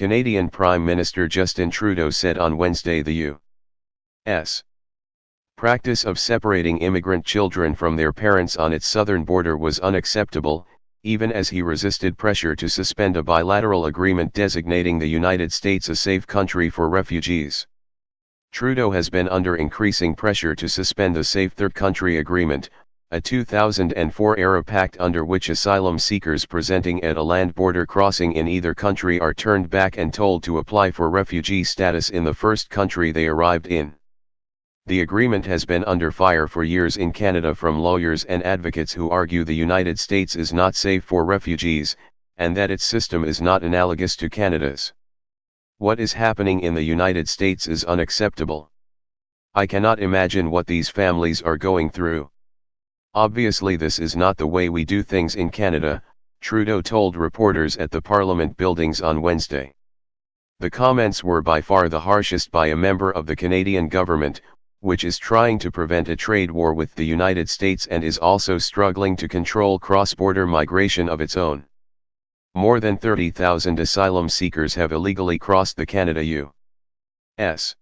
Canadian Prime Minister Justin Trudeau said on Wednesday the U.S. practice of separating immigrant children from their parents on its southern border was unacceptable, even as he resisted pressure to suspend a bilateral agreement designating the United States a safe country for refugees. Trudeau has been under increasing pressure to suspend the Safe Third Country Agreement, a 2004-era pact under which asylum seekers presenting at a land border crossing in either country are turned back and told to apply for refugee status in the first country they arrived in. The agreement has been under fire for years in Canada from lawyers and advocates who argue the United States is not safe for refugees, and that its system is not analogous to Canada's. What is happening in the United States is unacceptable. I cannot imagine what these families are going through. Obviously this is not the way we do things in Canada, Trudeau told reporters at the Parliament buildings on Wednesday. The comments were by far the harshest by a member of the Canadian government, which is trying to prevent a trade war with the United States and is also struggling to control cross-border migration of its own. More than 30,000 asylum seekers have illegally crossed the Canada-U.S.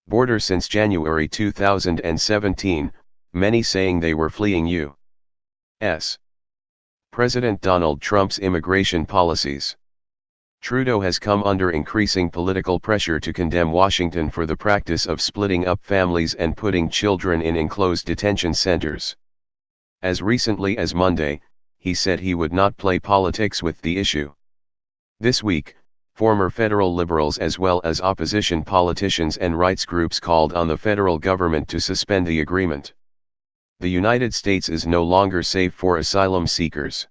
border since January 2017, many saying they were fleeing U.S. President Donald Trump's immigration policies. Trudeau has come under increasing political pressure to condemn Washington for the practice of splitting up families and putting children in enclosed detention centers. As recently as Monday, he said he would not play politics with the issue. This week, former federal liberals as well as opposition politicians and rights groups called on the federal government to suspend the agreement. The United States is no longer safe for asylum seekers.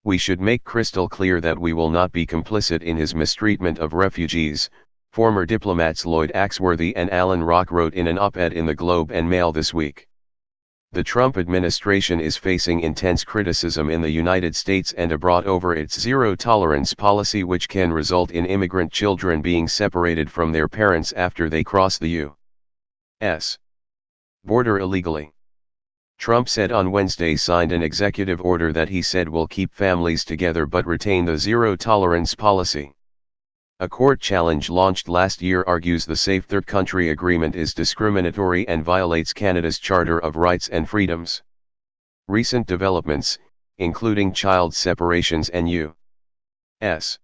We should make crystal clear that we will not be complicit in his mistreatment of refugees, former diplomats Lloyd Axworthy and Alan Rock wrote in an op-ed in the Globe and Mail this week. The Trump administration is facing intense criticism in the United States and abroad over its zero-tolerance policy, which can result in immigrant children being separated from their parents after they cross the U.S. border illegally. Trump said on Wednesday signed an executive order that he said will keep families together but retain the zero-tolerance policy. A court challenge launched last year argues the Safe Third Country Agreement is discriminatory and violates Canada's Charter of Rights and Freedoms. Recent developments, including child separations and U.S.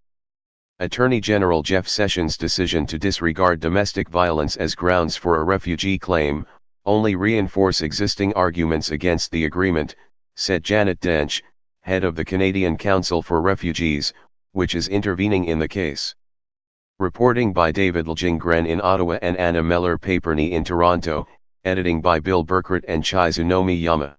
Attorney General Jeff Sessions' decision to disregard domestic violence as grounds for a refugee claim, only reinforce existing arguments against the agreement, said Janet Dench, head of the Canadian Council for Refugees, which is intervening in the case. Reporting by David Ljunggren in Ottawa and Anna Meller-Paperny in Toronto, editing by Bill Burkert and Chizunomi Yama.